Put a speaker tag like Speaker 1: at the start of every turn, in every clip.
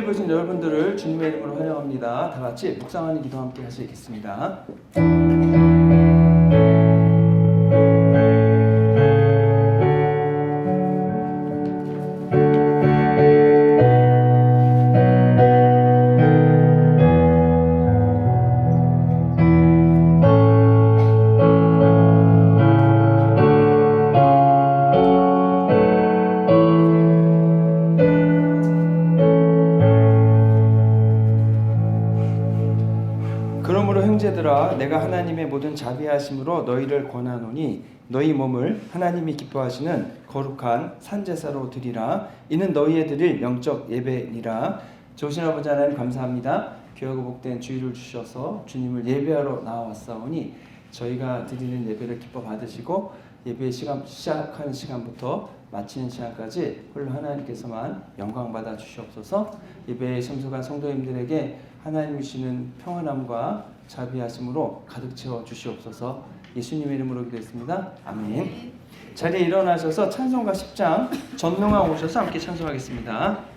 Speaker 1: 예배를 보신 여러분들을 주님의 이름으로 환영합니다. 다 같이 묵상하는 기도 함께 하시겠습니다. 그러므로 형제들아, 내가 하나님의 모든 자비하심으로 너희를 권하노니 너희 몸을 하나님이 기뻐하시는 거룩한 산제사로 드리라. 이는 너희의 드릴 영적 예배니라. 좋으신 아버지 하나님 감사합니다. 귀하고 복된 주일을 주셔서 주님을 예배하러 나와왔사오니 저희가 드리는 예배를 기뻐 받으시고 예배 시간 시작하는 시간부터 마치는 시간까지 홀로 하나님께서만 영광 받아 주시옵소서. 예배에 참석한 성도님들에게 하나님이 주시는 평안함과 자비하심으로 가득 채워 주시옵소서. 예수님의 이름으로 기도했습니다. 아멘. 자리에 일어나셔서 찬송가 10장 전능왕 오셔서 함께 찬송하겠습니다.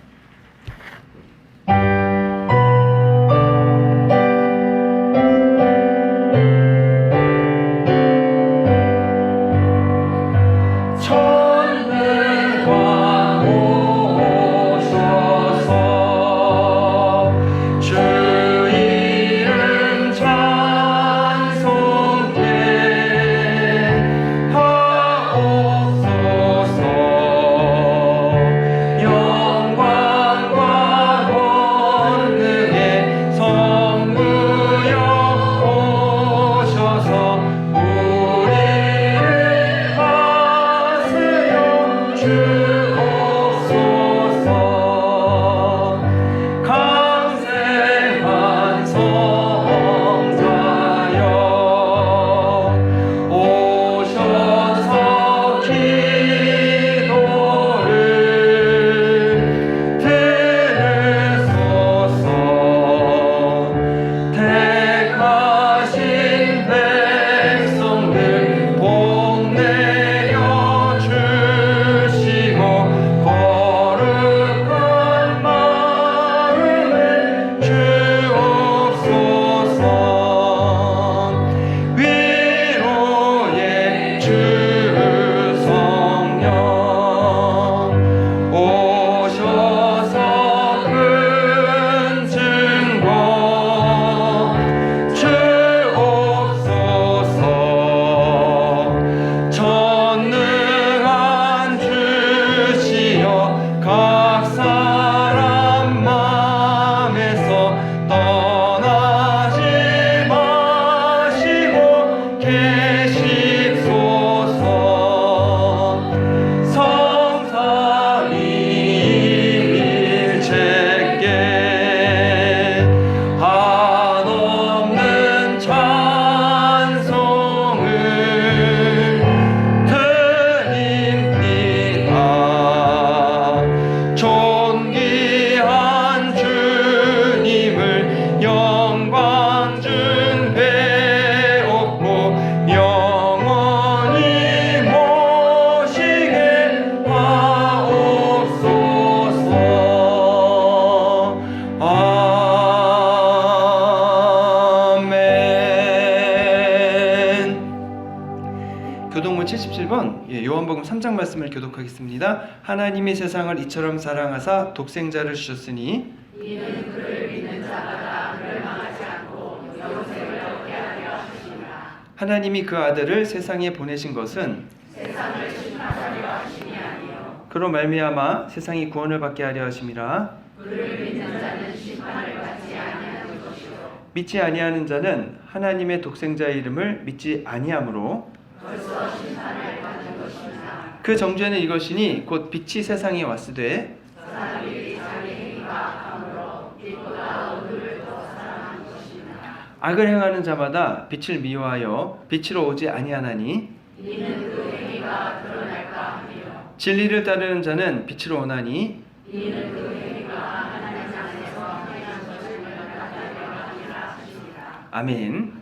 Speaker 1: 교동문 77번 요한복음 3장 말씀을 교독하겠습니다. 하나님이 세상을 이처럼 사랑하사 독생자를 주셨으니
Speaker 2: 이는 그를 믿는 자마다 멸망하지 않고 영생을 얻게 하려 하심이라.
Speaker 1: 하나님이 그 아들을 세상에 보내신 것은
Speaker 2: 세상을 심판하려 하심이 아니요
Speaker 1: 그로 말미암아 세상이 구원을 받게 하려 하심이라.
Speaker 2: 그를 믿는 자는 심판을 받지 아니하는 것이요
Speaker 1: 믿지 아니하는 자는 하나님의 독생자의 이름을 믿지 아니하므로
Speaker 2: 벌써 심판을 받는 것입니다.
Speaker 1: 그 정죄는 이것이니 곧 빛이 세상에 왔으되
Speaker 2: 사람이 자기 행위가 악함으로 빛보다 어두를 더 사랑하는 것입니다.
Speaker 1: 악을 행하는 자마다 빛을 미워하여 빛으로 오지 아니하나니
Speaker 2: 이는 그 행위가 드러날까 하며
Speaker 1: 진리를 따르는 자는 빛으로 오나니
Speaker 2: 이는 그 행위가 하나님 안에서 행한 것을 나타내려 함이라 하시니라.
Speaker 1: 아멘.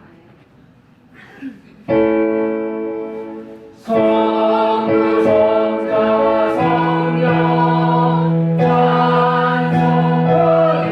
Speaker 2: 성부 성자 성령 찬송하라.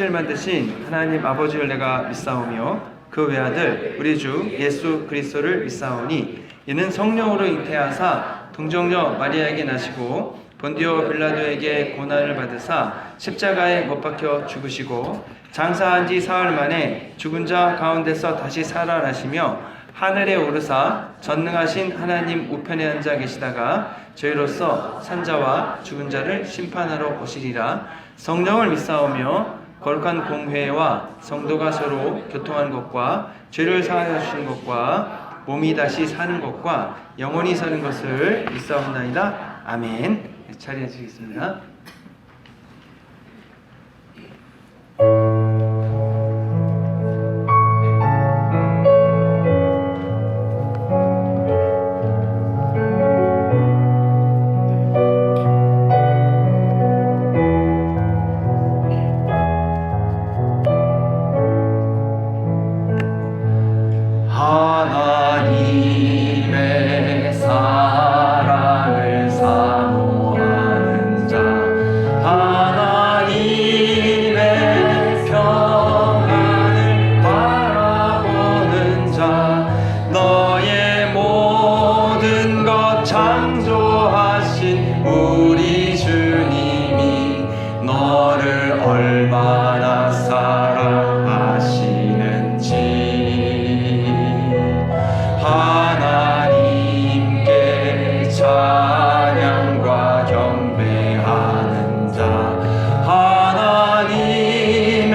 Speaker 1: 천지를 만드신 하나님 아버지를 내가 믿사오며 그 외아들 우리 주 예수 그리스도를 믿사오니 이는 성령으로 잉태하사 동정녀 마리아에게 나시고 본디오 빌라도에게 고난을 받으사 십자가에 못 박혀 죽으시고 장사한 지 사흘 만에 죽은 자 가운데서 다시 살아나시며 하늘에 오르사 전능하신 하나님 우편에 앉아 계시다가 저희로서 산자와 죽은 자를 심판하러 오시리라. 성령을 믿사오며 거룩한 공회와 성도가 서로 교통한 것과 죄를 사하여 주신 것과 몸이 다시 사는 것과 영원히 사는 것을 믿사옵나이다. 아멘. 자리해 주시겠습니다.
Speaker 3: 하나님의 사랑을 사모하는 자, 하나님의 평안을 바라보는 자, 너의 모든 것 창조하신 우리 주님이 너를 얼마나 사랑하시는지 하나님께 찬양과 경배하는 자, 하나님의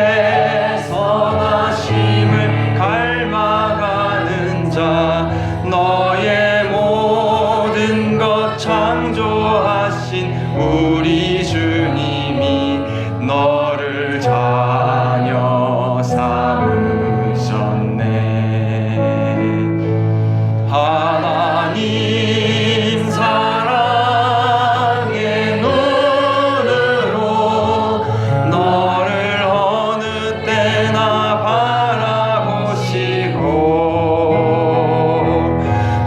Speaker 3: 선하심을 갈망하는 자, 너의 모든 것 창조하신 우리 주님이 너를 자녀 삼으셨네. 하나님 사랑의 눈으로 너를 어느 때나 바라보시고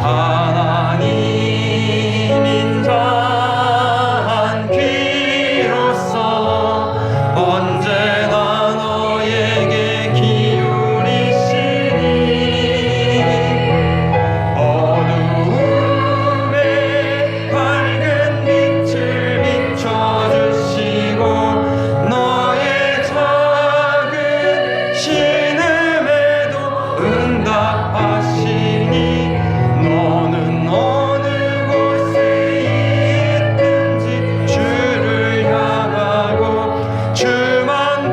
Speaker 3: 하나님 인자한 귀로서 언제나 너에게 기울이시니 어두움에 밝은 빛을 비춰주시고 너의 작은 신음에도 응답하시니 너는 어느 곳에 있든지 주를 향하고 주만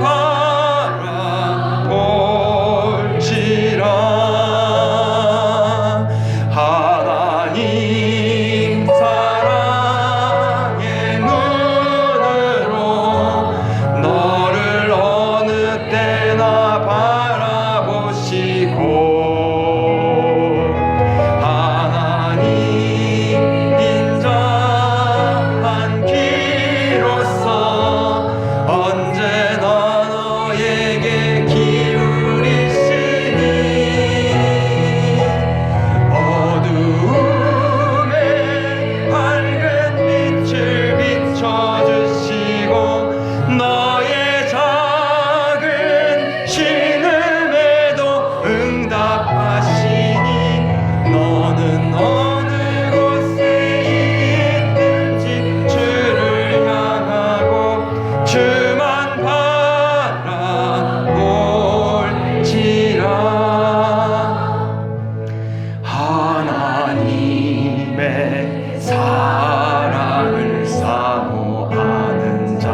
Speaker 3: 바라볼지라. 하나님 사랑의 눈으로 너를 어느 때나 바라보시고 하나님 인자한 귀로서 언제나 너에게 기울이시니 어두움에 밝은 빛을 비춰주시고 너의 작은 신음에도 응답하시니 너는 어느 곳에 있든지 주를 향하고 주만 바라볼지라. 하나님의 사랑을 사모하는 자,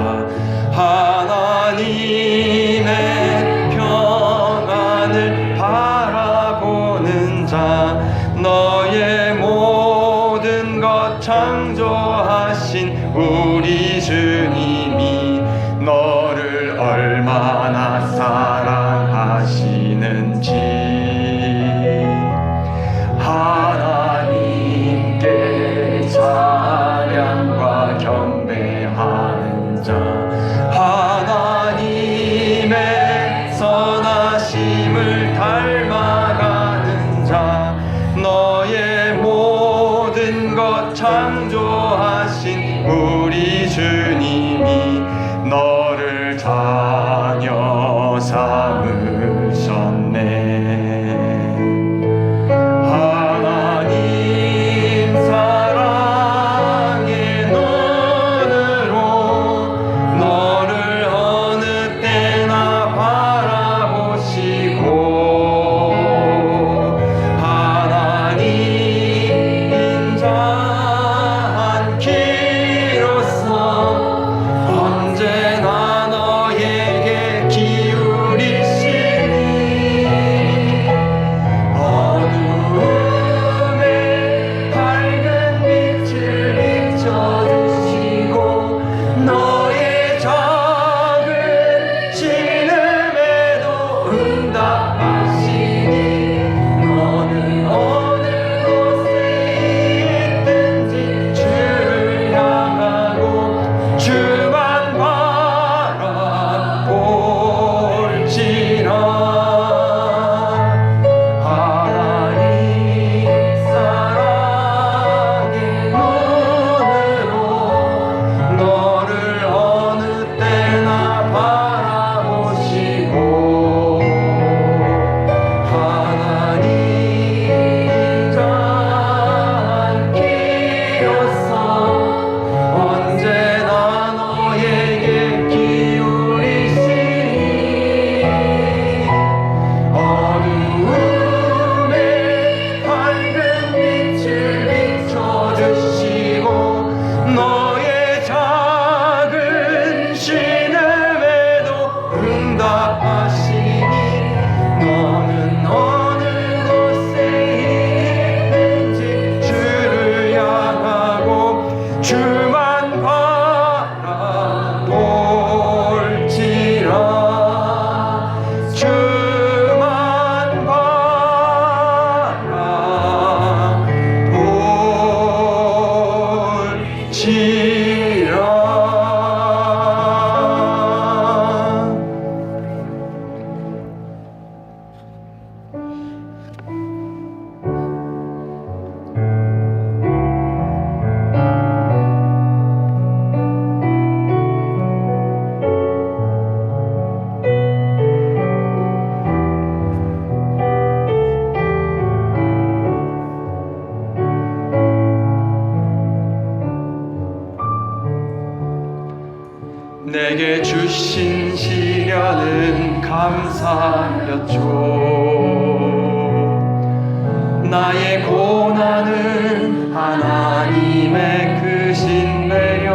Speaker 3: 하나님의 평안을 바라보는 자, 너의 모든 것 창조하신 우리 주님이 너를 얼마나 사랑하시는지 하나님께 찬양과 경배하는 자, 하나님의 선하심을 닮아가는 자, 너의 모든 것 창조하신 우리 주님이 너를 자녀 내게 주신 시련은 감사였죠. 나의 고난은 하나님의 크신 배려,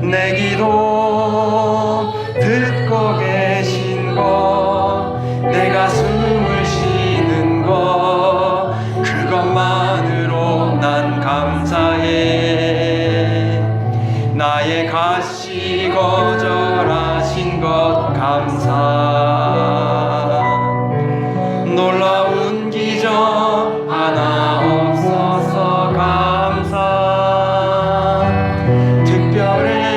Speaker 3: 내 기도 듣고 계신 것, 내가 숨을 쉬는 것, 그것만으로 난 감사해. 나의 가시 거절하신 것 감사. 놀라운 기적 하나 없어서 감사. 특별해지는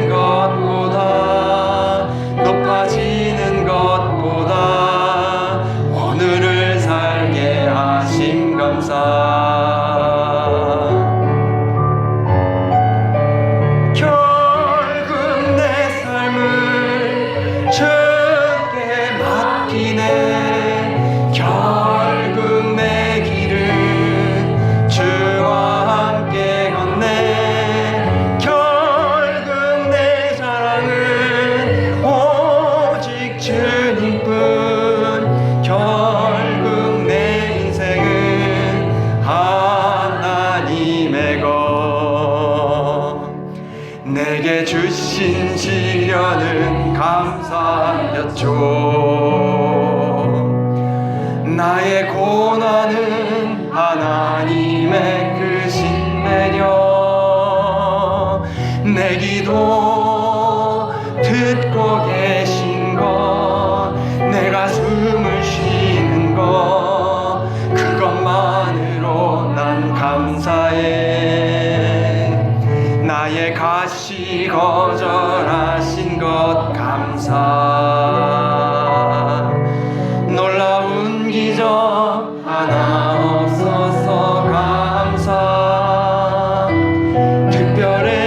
Speaker 3: 것보다, 높아지는 것보다 오늘을 살게 하심 감사. 결국 내 삶을 주께 맡기네. 결국 내 길은 주와 함께 걷네. 결국 내 사랑은 오직 주님뿐. 결국 내 인생은 하나님의 것. 내게 주신 시련은 감사였죠. 나의 고난은 하나님의 크신 배려, 내 기도 듣고 계신 것, 내가 숨을 쉬는 것, 그것만으로 난 감사해. 나의 가시 거절하신 것 감사. 놀라운 기적 하나 없어서 감사. 특별해지는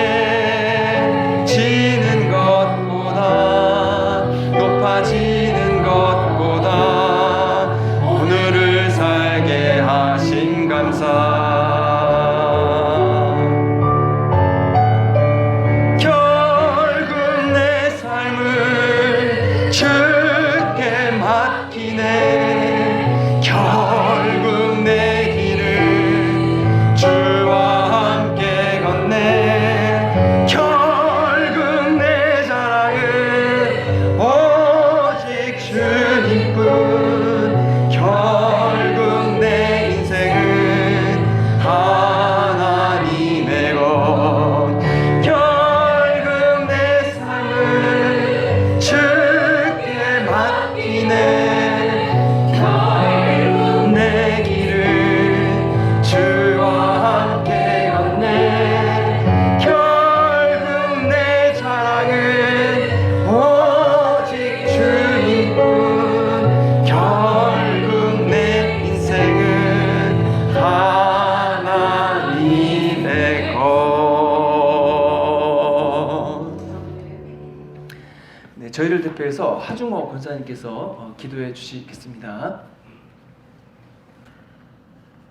Speaker 3: 것보다, 높아지는 것보다 오늘을 살게 하신 감사. 결국 내 삶을 주께 맡기네. 결국 내 길을 주와 함께 걷네. 결국 내 사랑은 오직 주님뿐. 결국 내 인생은 하나님의 것. 결국 내 삶을 주께 맡기네. 결국 내 길을 주와 함께 걷네. 결국 내 사랑은 오직 주님뿐. 결국 내 인생은 하나님의 것.
Speaker 1: 네, 저희를 대표해서 하중호 권사님께서 기도해 주시겠습니다.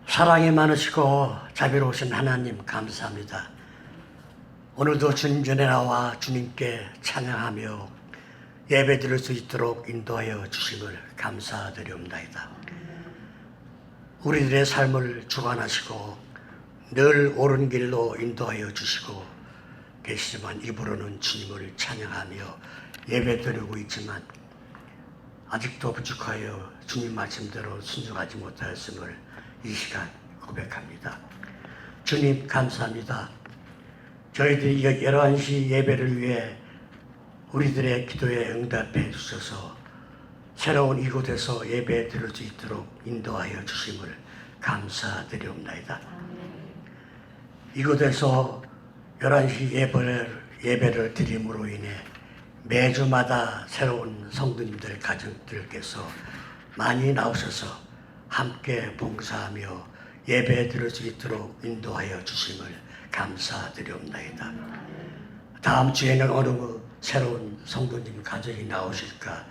Speaker 4: 사랑이 많으시고 자비로우신 하나님 감사합니다. 오늘도 주님 전에 나와 주님께 찬양하며 예배드릴 수 있도록 인도하여 주심을 감사드리옵나이다. 우리들의 삶을 주관하시고 늘 옳은 길로 인도하여 주시고 계시지만 입으로는 주님을 찬양하며 예배드리고 있지만 아직도 부족하여 주님 말씀대로 순종하지 못하였음을 이 시간 고백합니다. 주님 감사합니다. 저희들이 11시 예배를 위해 우리들의 기도에 응답해 주셔서 새로운 이곳에서 예배 드릴 수 있도록 인도하여 주심을 감사드리옵나이다. 이곳에서 11시 예배를 드림으로 인해 매주마다 새로운 성도님들 가정들께서 많이 나오셔서 함께 봉사하며 예배 드릴 수 있도록 인도하여 주심을 감사드리옵나이다. 다음 주에는 어느 새로운 성도님 가정이 나오실까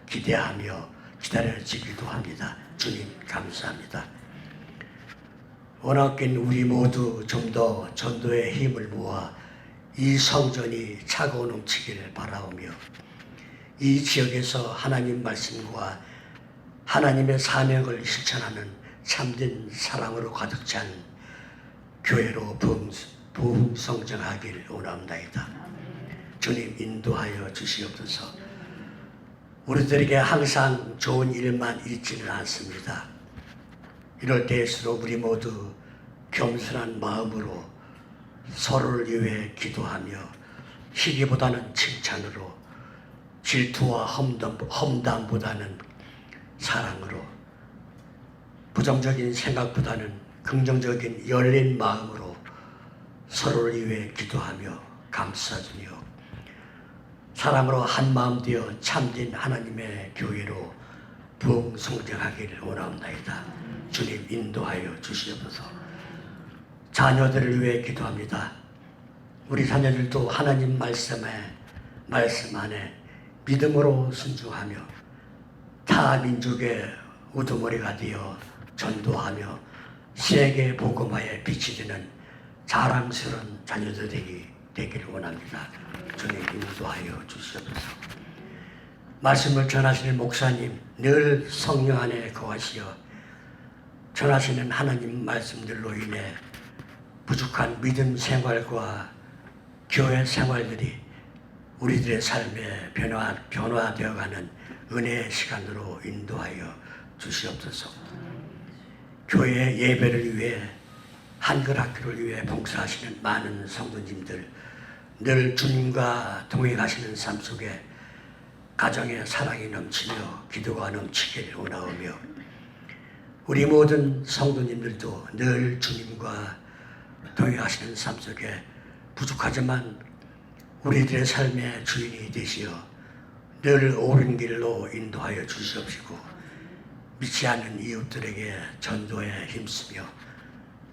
Speaker 4: 기대하며 기다려지기도 합니다. 주님 감사합니다. 원하긴 우리 모두 좀 더 전도의 힘을 모아 이 성전이 차고 넘치기를 바라오며 이 지역에서 하나님 말씀과 하나님의 사명을 실천하는 참된 사랑으로 가득 찬 교회로 부흥성장하기를 원합니다. 주님 인도하여 주시옵소서. 우리들에게 항상 좋은 일만 있지는 않습니다. 이럴 때일수록 우리 모두 겸손한 마음으로 서로를 위해 기도하며 시기보다는 칭찬으로 질투와 험담보다는 사랑으로 부정적인 생각보다는 긍정적인 열린 마음으로 서로를 위해 기도하며 감싸주며 사랑으로 한 마음 되어 참된 하나님의 교회로 부흥성장하기를 원합니다. 주님 인도하여 주시옵소서. 자녀들을 위해 기도합니다. 우리 자녀들도 하나님 말씀 안에 믿음으로 순종하며 타 민족의 우두머리가 되어 전도하며 세계 복음화에 빛이 되는 자랑스러운 자녀들이 되기를 원합니다. 주님 인도하여 주시옵소서. 말씀을 전하시는 목사님 늘 성령 안에 거하시어 전하시는 하나님 말씀들로 인해 부족한 믿음 생활과 교회 생활들이 우리들의 삶에 변화되어가는 은혜의 시간으로 인도하여 주시옵소서. 교회 예배를 위해 한글 학교를 위해 봉사하시는 많은 성도님들 늘 주님과 동행하시는 삶 속에 가정의 사랑이 넘치며 기도가 넘치기를 원하오며 우리 모든 성도님들도 늘 주님과 동행하시는 삶 속에 부족하지만 우리들의 삶의 주인이 되시어 늘 옳은 길로 인도하여 주시옵시고 믿지 않는 이웃들에게 전도에 힘쓰며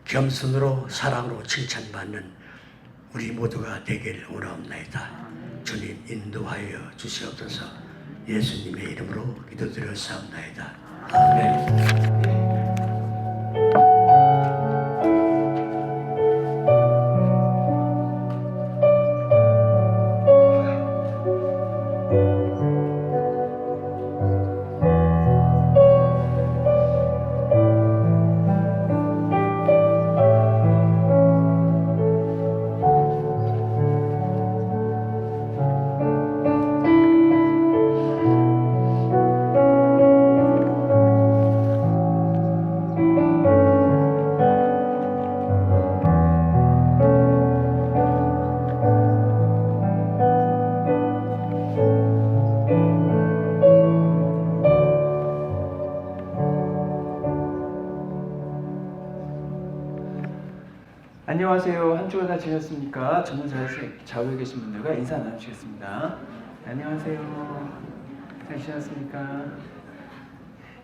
Speaker 4: 겸손으로 사랑으로 칭찬받는 우리 모두가 되기를 원하옵나이다. 주님 인도하여 주시옵소서. 예수님의 이름으로 기도드렸사옵나이다. 아멘.
Speaker 1: 안녕하세요. 한 주가 다 지났습니까? 저는 좌우에 계신 분들과 인사 나누시겠습니다. 안녕하세요. 잘 지났습니까?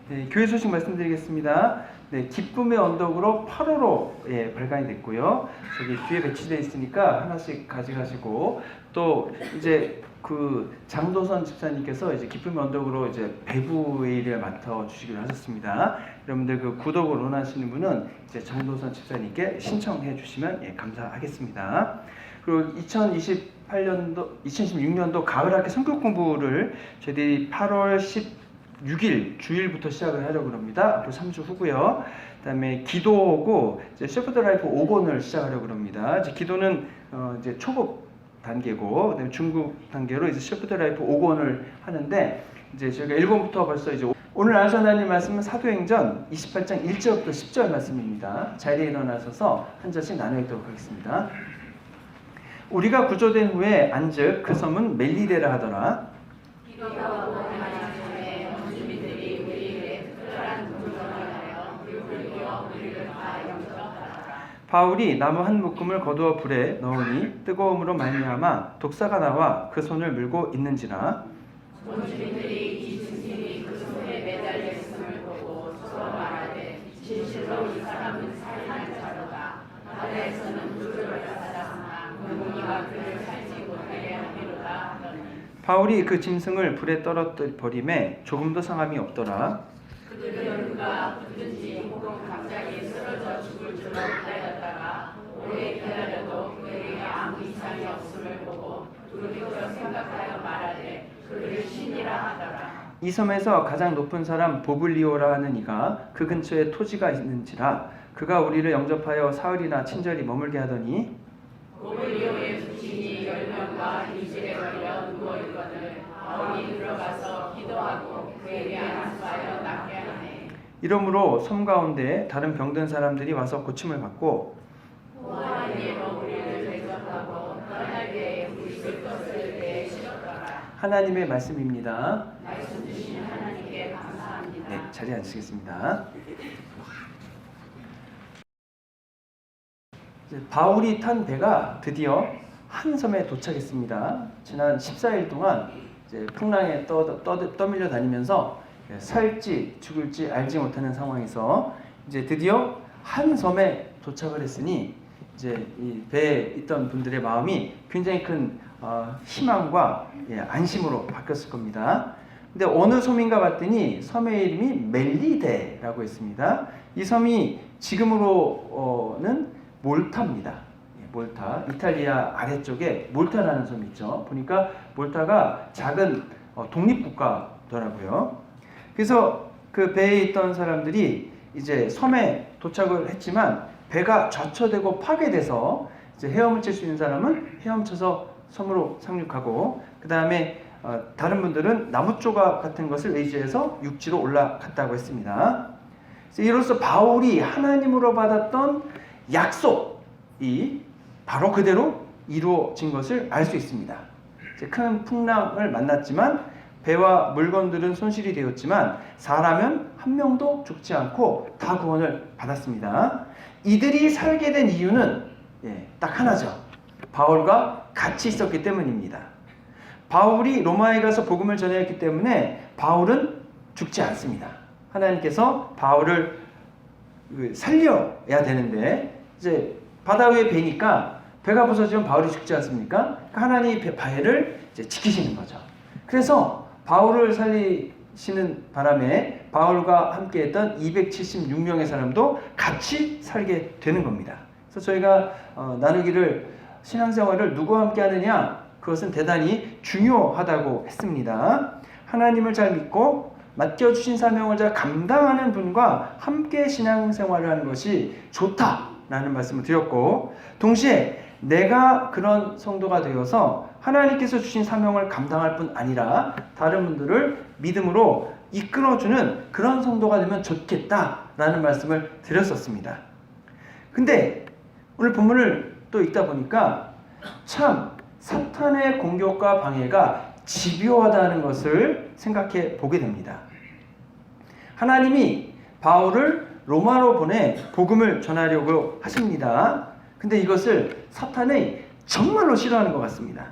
Speaker 1: 네, 교회 소식 말씀드리겠습니다. 네, 기쁨의 언덕으로 8호로 발간이 됐고요. 저기 뒤에 배치되어 있으니까 하나씩 가져가시고 또 이제 그 장도선 집사님께서 이제 기쁨의 언덕으로 이제 배부의 일을 맡아 주시기로 하셨습니다. 여러분들 그 구독을 원하시는 분은 이제 장도선 집사님께 신청해 주시면 감사하겠습니다. 그리고 2016년도 가을학기 성격 공부를 저희들이 8월 16일 주일부터 시작을 하려고 합니다. 앞으로 3주 후고요. 그다음에 기도고 이제 셰퍼드 라이프 5권을 시작하려고 합니다. 이제 기도는 이제 초급 단계고 그다음에 중급 단계로 이제 셰퍼드 라이프 5권을 하는데 이제 저희가 1권부터 벌써 이제 오늘 아셔 하나님 말씀은 사도행전 28장 1절부터 10절 말씀입니다. 자리에 일어나셔서 한 절씩 나눠 읽도록 하겠습니다. 우리가 구조된 후에 안즉 그 섬은 멜리데라 하더라. 바울이 나무 한 묶음을 거두어 불에 넣으니 뜨거움으로 말미암아 독사가 나와 그 손을 물고 있는지라.
Speaker 2: 온 주민들이 이 증인이 그 손에 매달려 있음을 보고 서로 말하되 진실로 이 사람은 살인한 자로다. 바다에서는 물을 받았으나 물고기가 그를 살지 못하게 하기로다 하더니
Speaker 1: 바울이 그 짐승을 불에 떨어뜨려 버림에 조금도 상함이 없더라.
Speaker 2: 그들은 그가 붙든지 혹은 갑자기 쓰러져 죽을 스스로 기다렸다가 오래 기다려도 그에게 아무 이상이 없음을 보고 돌이켜 생각하여 말하되 그를 신이라 하더라.
Speaker 1: 이 섬에서 가장 높은 사람 보블리오라 하는 이가 그 근처에 토지가 있는지라 그가 우리를 영접하여 사흘이나 친절히 머물게 하더니
Speaker 2: 보블리오의 부친이 10명과 이질에 걸려 누워있거늘 바울이 들어가서 기도하고 그에게 안수하여 낫게 하네.
Speaker 1: 이러므로 섬 가운데 다른 병든 사람들이 와서 고침을 받고
Speaker 2: 하나님으로 우리를 대접하고 떠날 때에 우리 쓸 것을 내시었더라.
Speaker 1: 하나님의 말씀입니다.
Speaker 2: 말씀 주신 하나님께 감사합니다.
Speaker 1: 네, 자리에 앉으시겠습니다. 바울이 탄 배가 드디어 한 섬에 도착했습니다. 지난 14일 동안 이제 풍랑에 떠밀려 다니면서 살지 죽을지 알지 못하는 상황에서 이제 드디어 한 섬에 도착을 했으니 이제 이 배에 있던 분들의 마음이 굉장히 큰 희망과 안심으로 바뀌었을 겁니다. 근데 어느 섬인가 봤더니 섬의 이름이 멜리데라고 했습니다. 이 섬이 지금으로는 몰타입니다. 몰타, 이탈리아 아래쪽에 몰타라는 섬이 있죠. 보니까 몰타가 작은 독립국가더라고요. 그래서 그 배에 있던 사람들이 이제 섬에 도착을 했지만 배가 좌초되고 파괴돼서 이제 헤엄을 칠 수 있는 사람은 헤엄쳐서 섬으로 상륙하고 그 다음에 다른 분들은 나무 조각 같은 것을 의지해서 육지로 올라갔다고 했습니다. 이로써 바울이 하나님으로 받았던 약속이 바로 그대로 이루어진 것을 알 수 있습니다. 큰 풍랑을 만났지만 배와 물건들은 손실이 되었지만 사람은 한 명도 죽지 않고 다 구원을 받았습니다. 이들이 살게 된 이유는 딱 하나죠. 바울과 같이 있었기 때문입니다. 바울이 로마에 가서 복음을 전했기 때문에 바울은 죽지 않습니다. 하나님께서 바울을 살려야 되는데 이제 바다 위에 배니까 배가 부서지면 바울이 죽지 않습니까? 하나님이 배를 이제 지키시는 거죠. 그래서 바울을 살리시는 바람에 바울과 함께했던 276명의 사람도 같이 살게 되는 겁니다. 그래서 저희가 나누기를 신앙생활을 누구와 함께 하느냐, 그것은 대단히 중요하다고 했습니다. 하나님을 잘 믿고 맡겨주신 사명을 잘 감당하는 분과 함께 신앙생활을 하는 것이 좋다라는 말씀을 드렸고, 동시에 내가 그런 성도가 되어서 하나님께서 주신 사명을 감당할 뿐 아니라 다른 분들을 믿음으로 이끌어주는 그런 성도가 되면 좋겠다라는 말씀을 드렸었습니다. 근데 오늘 본문을 또 읽다 보니까 참 사탄의 공격과 방해가 집요하다는 것을 생각해 보게 됩니다. 하나님이 바울을 로마로 보내 복음을 전하려고 하십니다. 근데 이것을 사탄이 정말로 싫어하는 것 같습니다.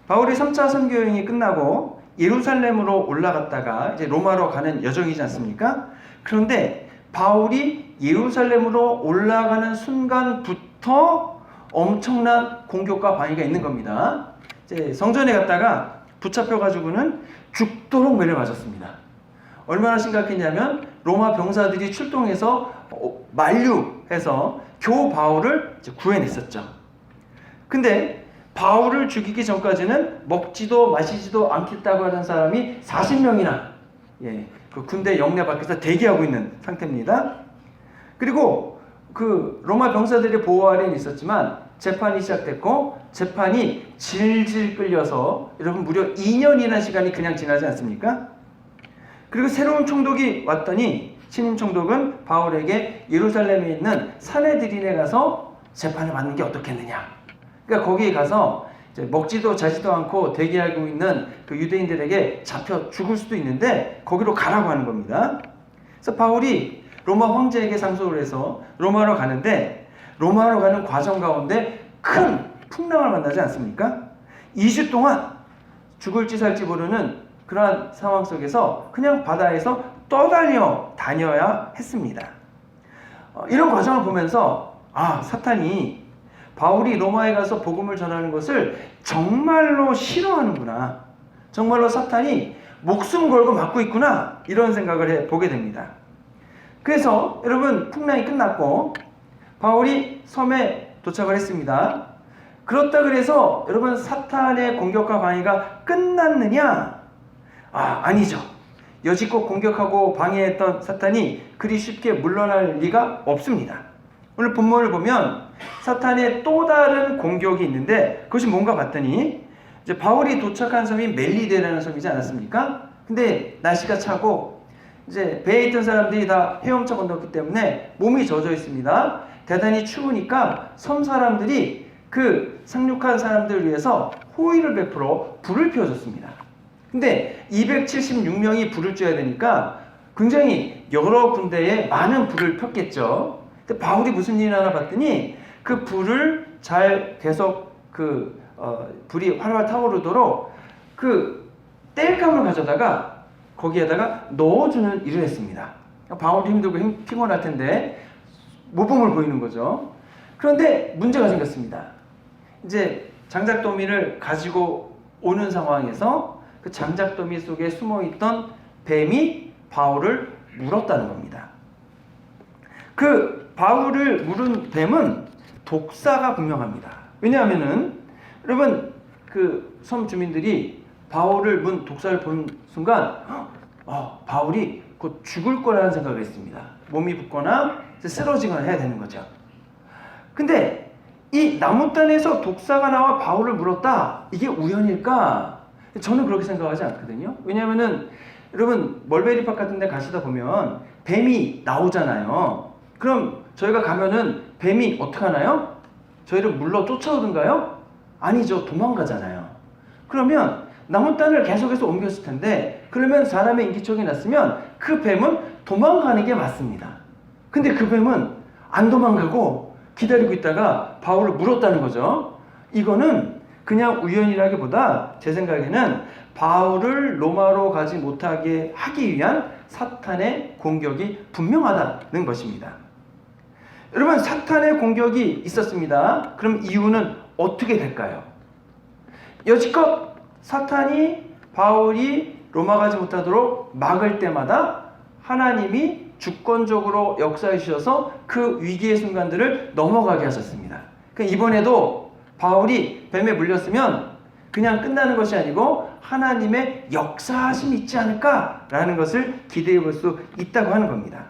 Speaker 1: 바울이 3차 선교 여행이 끝나고 예루살렘으로 올라갔다가 이제 로마로 가는 여정이지 않습니까? 그런데 바울이 예루살렘으로 올라가는 순간부터 엄청난 공격과 방해가 있는 겁니다. 이제 성전에 갔다가 붙잡혀가지고는 죽도록 매를 맞았습니다. 얼마나 심각했냐면 로마 병사들이 출동해서 만류해서 겨우 바울을 구해냈었죠. 근데 바울을 죽이기 전까지는 먹지도 마시지도 않겠다고 하는 사람이 40명이나 그 군대 영내 밖에서 대기하고 있는 상태입니다. 그리고 그 로마 병사들의 보호 아래에 있었지만 재판이 시작됐고 재판이 질질 끌려서 여러분 무려 2년이나 시간이 그냥 지나지 않습니까? 그리고 새로운 총독이 왔더니 신임 총독은 바울에게 예루살렘에 있는 사내들인에 가서 재판을 받는 게 어떻겠느냐. 그러니까 거기에 가서 이제 먹지도 자지도 않고 대기하고 있는 그 유대인들에게 잡혀 죽을 수도 있는데 거기로 가라고 하는 겁니다. 그래서 바울이 로마 황제에게 상소를 해서 로마로 가는데 로마로 가는 과정 가운데 큰 풍랑을 만나지 않습니까? 2주 동안 죽을지 살지 모르는 그러한 상황 속에서 그냥 바다에서 다녀야 했습니다. 이런 과정을 보면서 사탄이 바울이 로마에 가서 복음을 전하는 것을 정말로 싫어하는구나. 정말로 사탄이 목숨 걸고 막고 있구나. 이런 생각을 해보게 됩니다. 그래서 여러분 풍랑이 끝났고 바울이 섬에 도착을 했습니다. 그렇다 그래서 여러분 사탄의 공격과 방해가 끝났느냐? 아니죠. 여지껏 공격하고 방해했던 사탄이 그리 쉽게 물러날 리가 없습니다. 오늘 본문을 보면 사탄의 또 다른 공격이 있는데 그것이 뭔가 봤더니 이제 바울이 도착한 섬이 멜리데라는 섬이지 않았습니까? 근데 날씨가 차고 이제 배에 있던 사람들이 다 헤엄쳐 건넜기 때문에 몸이 젖어 있습니다. 대단히 추우니까 섬 사람들이 그 상륙한 사람들을 위해서 호의를 베풀어 불을 피워줬습니다. 근데 276명이 불을 쬐야 되니까 굉장히 여러 군데에 많은 불을 폈겠죠. 근데 바울이 무슨 일을 하나 봤더니 그 불을 잘 계속 불이 활활 타오르도록 그 땔감을 가져다가 거기에다가 넣어주는 일을 했습니다. 바울이 힘들고 피곤할 텐데 모범을 보이는 거죠. 그런데 문제가 생겼습니다. 이제 장작더미를 가지고 오는 상황에서 그 장작더미 속에 숨어있던 뱀이 바울을 물었다는 겁니다. 그 바울을 물은 뱀은 독사가 분명합니다. 왜냐하면은 여러분 그 섬 주민들이 바울을 문 독사를 본 순간 바울이 곧 죽을 거라는 생각을 했습니다. 몸이 붓거나 쓰러지거나 해야 되는 거죠. 근데 이 나무단에서 독사가 나와 바울을 물었다. 이게 우연일까? 저는 그렇게 생각하지 않거든요. 왜냐하면은 여러분 멀베리팍 같은 데 가시다 보면 뱀이 나오잖아요. 그럼 저희가 가면은 뱀이 어떻게 하나요? 저희를 물러 쫓아오던가요? 아니죠. 도망가잖아요. 그러면 나무단을 계속해서 옮겼을 텐데 그러면 사람의 인기척이 났으면 그 뱀은 도망가는 게 맞습니다. 근데 그 뱀은 안 도망가고 기다리고 있다가 바울을 물었다는 거죠. 이거는 그냥 우연이라기보다 제 생각에는 바울을 로마로 가지 못하게 하기 위한 사탄의 공격이 분명하다는 것입니다. 여러분 사탄의 공격이 있었습니다. 그럼 이유는 어떻게 될까요? 여지껏 사탄이 바울이 로마 가지 못하도록 막을 때마다 하나님이 주권적으로 역사해 주셔서 그 위기의 순간들을 넘어가게 하셨습니다. 그러니까 이번에도 바울이 뱀에 물렸으면 그냥 끝나는 것이 아니고 하나님의 역사하심이 있지 않을까라는 것을 기대해 볼 수 있다고 하는 겁니다.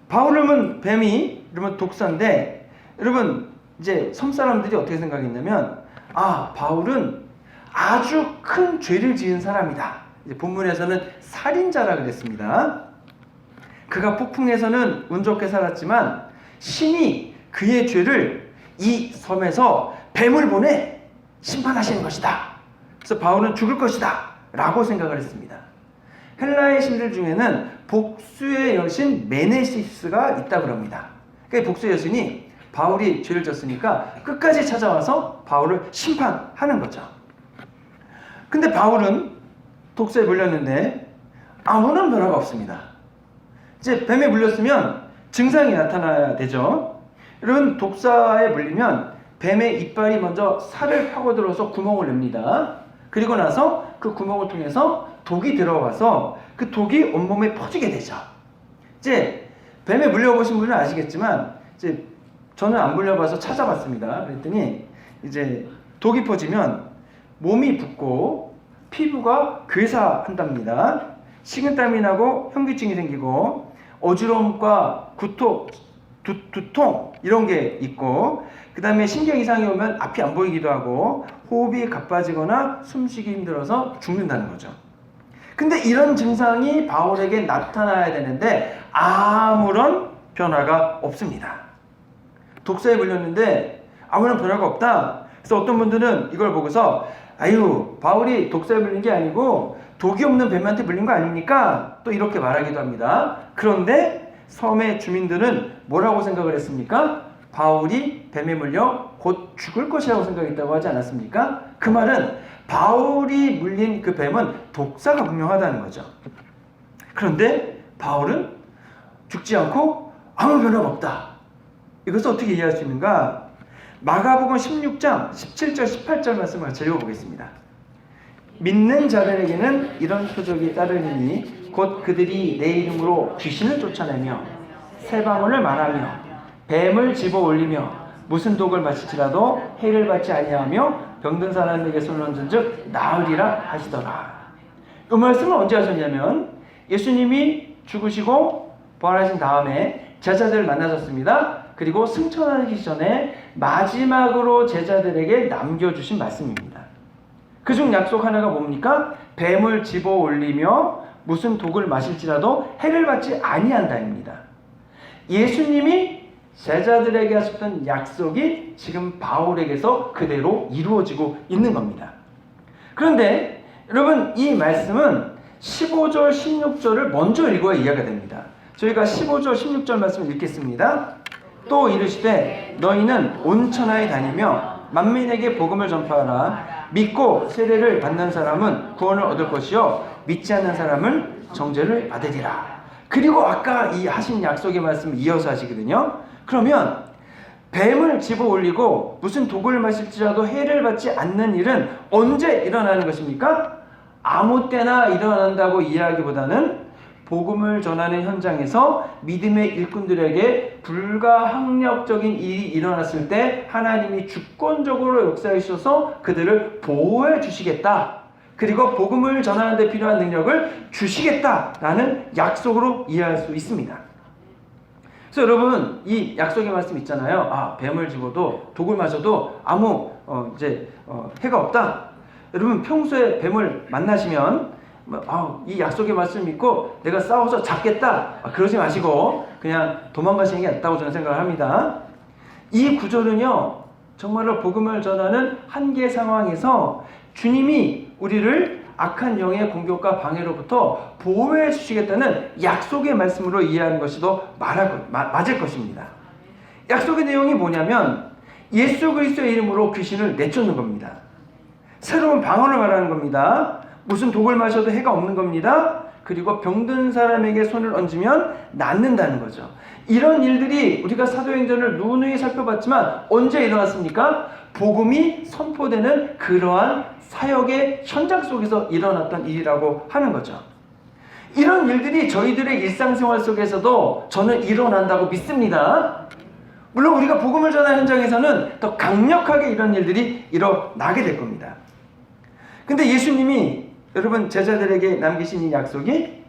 Speaker 1: 바울을 문 뱀이 여러분 독사인데 여러분 이제 섬 사람들이 어떻게 생각했냐면 바울은 아주 큰 죄를 지은 사람이다. 이제 본문에서는 살인자라 그랬습니다. 그가 폭풍에서는 운 좋게 살았지만 신이 그의 죄를 이 섬에서 뱀을 보내 심판하시는 것이다. 그래서 바울은 죽을 것이다 라고 생각을 했습니다. 헬라의 신들 중에는 복수의 여신 메네시스가 있다고 합니다. 그 복수의 여신이 바울이 죄를 졌으니까 끝까지 찾아와서 바울을 심판하는 거죠. 근데 바울은 독사에 물렸는데 아무런 변화가 없습니다. 이제 뱀에 물렸으면 증상이 나타나야 되죠. 여러분 독사에 물리면 뱀의 이빨이 먼저 살을 파고들어서 구멍을 냅니다. 그리고 나서 그 구멍을 통해서 독이 들어가서 그 독이 온몸에 퍼지게 되죠. 이제 뱀에 물려보신 분은 아시겠지만 이제 저는 안 물려봐서 찾아봤습니다. 그랬더니 이제 독이 퍼지면 몸이 붓고 피부가 괴사한답니다. 식은땀이 나고 현기증이 생기고 어지러움과 두통 이런 게 있고 그 다음에 신경 이상이 오면 앞이 안 보이기도 하고 호흡이 가빠지거나 숨쉬기 힘들어서 죽는다는 거죠. 근데 이런 증상이 바울에게 나타나야 되는데 아무런 변화가 없습니다. 독사에 물렸는데 아무런 변화가 없다. 그래서 어떤 분들은 이걸 보고서 바울이 독사에 물린 게 아니고 독이 없는 뱀한테 물린 거 아닙니까? 또 이렇게 말하기도 합니다. 그런데 섬의 주민들은 뭐라고 생각을 했습니까? 바울이 뱀에 물려 곧 죽을 것이라고 생각했다고 하지 않았습니까? 그 말은 바울이 물린 그 뱀은 독사가 분명하다는 거죠. 그런데 바울은 죽지 않고 아무 변화가 없다. 이것을 어떻게 이해할 수 있는가? 마가복음 16장 17절 18절 말씀을 같이 읽어보겠습니다. 믿는 자들에게는 이런 표적이 따르리니 곧 그들이 내 이름으로 귀신을 쫓아내며 새 방언을 말하며 뱀을 집어 올리며 무슨 독을 마실지라도 해를 받지 아니하며 병든 사람에게 손을 얹은즉 나으리라 하시더라. 이 말씀을 언제 하셨냐면 예수님이 죽으시고 부활하신 다음에 제자들을 만나셨습니다. 그리고 승천하기 전에 마지막으로 제자들에게 남겨주신 말씀입니다. 그중 약속 하나가 뭡니까? 뱀을 집어 올리며 무슨 독을 마실지라도 해를 받지 아니한다입니다. 예수님이 제자들에게 하셨던 약속이 지금 바울에게서 그대로 이루어지고 있는 겁니다. 그런데 여러분, 이 말씀은 15절, 16절을 먼저 읽어야 이해가 됩니다. 저희가 15절, 16절 말씀을 읽겠습니다. 또 이르시되 너희는 온 천하에 다니며 만민에게 복음을 전파하라. 믿고 세례를 받는 사람은 구원을 얻을 것이요 믿지 않는 사람은 정죄를 받으리라. 그리고 아까 이 하신 약속의 말씀을 이어서 하시거든요. 그러면 뱀을 집어 올리고 무슨 독을 마실지라도 해를 받지 않는 일은 언제 일어나는 것입니까? 아무 때나 일어난다고 이해하기보다는 복음을 전하는 현장에서 믿음의 일꾼들에게 불가항력적인 일이 일어났을 때 하나님이 주권적으로 역사해 주셔서 그들을 보호해 주시겠다. 그리고 복음을 전하는 데 필요한 능력을 주시겠다라는 약속으로 이해할 수 있습니다. 그래서 여러분, 이 약속의 말씀 있잖아요. 뱀을 집어도 독을 마셔도 아무 해가 없다. 여러분, 평소에 뱀을 만나시면 이 약속의 말씀 믿고 내가 싸워서 잡겠다, 그러지 마시고 그냥 도망가시는 게 낫다고 저는 생각을 합니다. 이 구절은요, 정말로 복음을 전하는 한계 상황에서 주님이 우리를 악한 영의 공격과 방해로부터 보호해 주시겠다는 약속의 말씀으로 이해하는 것이 더 맞을 것입니다. 약속의 내용이 뭐냐면 예수 그리스도의 이름으로 귀신을 내쫓는 겁니다. 새로운 방언을 말하는 겁니다. 무슨 독을 마셔도 해가 없는 겁니다. 그리고 병든 사람에게 손을 얹으면 낫는다는 거죠. 이런 일들이 우리가 사도행전을 누누이 살펴봤지만 언제 일어났습니까? 복음이 선포되는 그러한 사역의 현장 속에서 일어났던 일이라고 하는 거죠. 이런 일들이 저희들의 일상생활 속에서도 저는 일어난다고 믿습니다. 물론 우리가 복음을 전하는 현장에서는 더 강력하게 이런 일들이 일어나게 될 겁니다. 근데 예수님이 여러분 제자들에게 남기신 이 약속이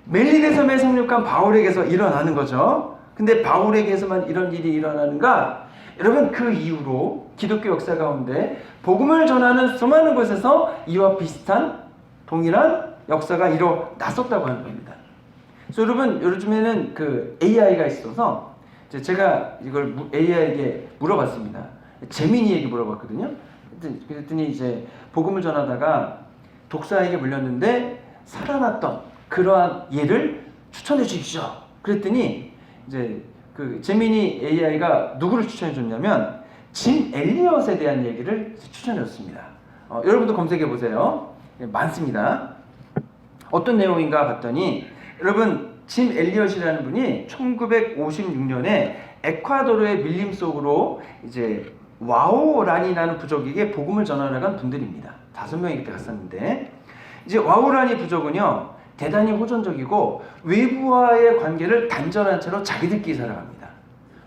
Speaker 1: 멜리데 섬에 상륙한 바울에게서 일어나는 거죠. 근데 바울에게서만 이런 일이 일어나는가? 여러분, 그 이후로 기독교 역사 가운데 복음을 전하는 수많은 곳에서 이와 비슷한 동일한 역사가 일어났었다고 하는 겁니다. 그래서 여러분, 요즘에는 그 AI가 있어서 제가 이걸 AI에게 물어봤습니다. 재민이에게 물어봤거든요. 그랬더니 이제 복음을 전하다가 독사에게 물렸는데 살아났던 그러한 예를 추천해 주십시오. 그랬더니 이제 그 재민이 AI가 누구를 추천해 줬냐면 짐 엘리엇에 대한 얘기를 추천해 줬습니다. 여러분도 검색해 보세요. 많습니다. 어떤 내용인가 봤더니 여러분, 짐 엘리엇이라는 분이 1956년에 에콰도르의 밀림 속으로 이제 와오란이라는 부족에게 복음을 전하러 분들입니다. 5명이 그때 갔었는데, 이제 와오란이 부족은요 대단히 호전적이고 외부와의 관계를 단절한 채로 자기들끼리 살아갑니다.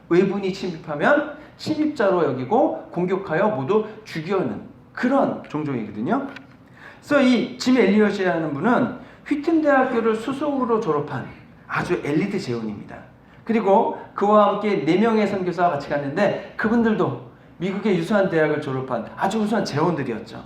Speaker 1: 외부인이 침입하면 침입자로 여기고 공격하여 모두 죽여는 그런 종족이거든요. 그래서 이 짐 엘리엇이라는 분은 휘튼 대학교를 수석으로 졸업한 아주 엘리트 재혼입니다. 그리고 그와 함께 4명의 선교사와 같이 갔는데 그분들도 미국의 유수한 대학을 졸업한 아주 우수한 재혼들이었죠.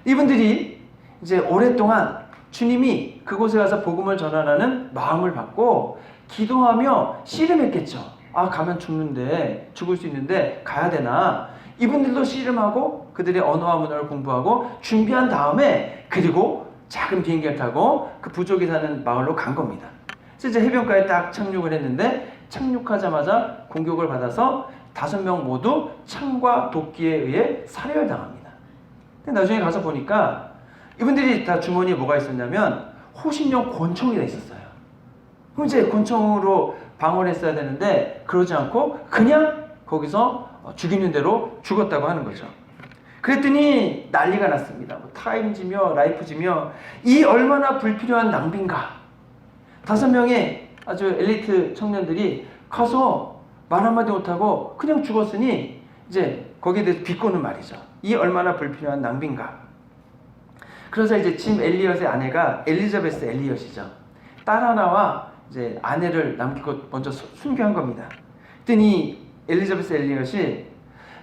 Speaker 1: 이분들이 이제 오랫동안 주님이 그곳에 가서 복음을 전하라는 마음을 받고 기도하며 씨름했겠죠. 가면 죽을 수 있는데 가야 되나? 이분들도 씨름하고 그들의 언어와 문화를 공부하고 준비한 다음에 그리고 작은 비행기를 타고 그 부족이 사는 마을로 간 겁니다. 그래서 이제 해변가에 딱 착륙을 했는데 착륙하자마자 공격을 받아서 5명 모두 창과 도끼에 의해 살해를 당합니다. 근데 나중에 가서 보니까 이분들이 다 주머니에 뭐가 있었냐면 호신용 권총이 다 있었어요. 그럼 이제 권총으로 방어를 했어야 되는데 그러지 않고 그냥 거기서 죽이는 대로 죽었다고 하는 거죠. 그랬더니 난리가 났습니다. 타임지며 라이프지며 이 얼마나 불필요한 낭비인가. 5명의 아주 엘리트 청년들이 가서 말 한마디 못하고 그냥 죽었으니 이제 거기에 대해서 비꼬는 말이죠. 이 얼마나 불필요한 낭비인가. 그래서 이제 짐 엘리엇의 아내가 엘리자베스 엘리엇이죠. 딸 하나와 이제 아내를 남기고 먼저 순교한 겁니다. 그랬더니 엘리자베스 엘리엇이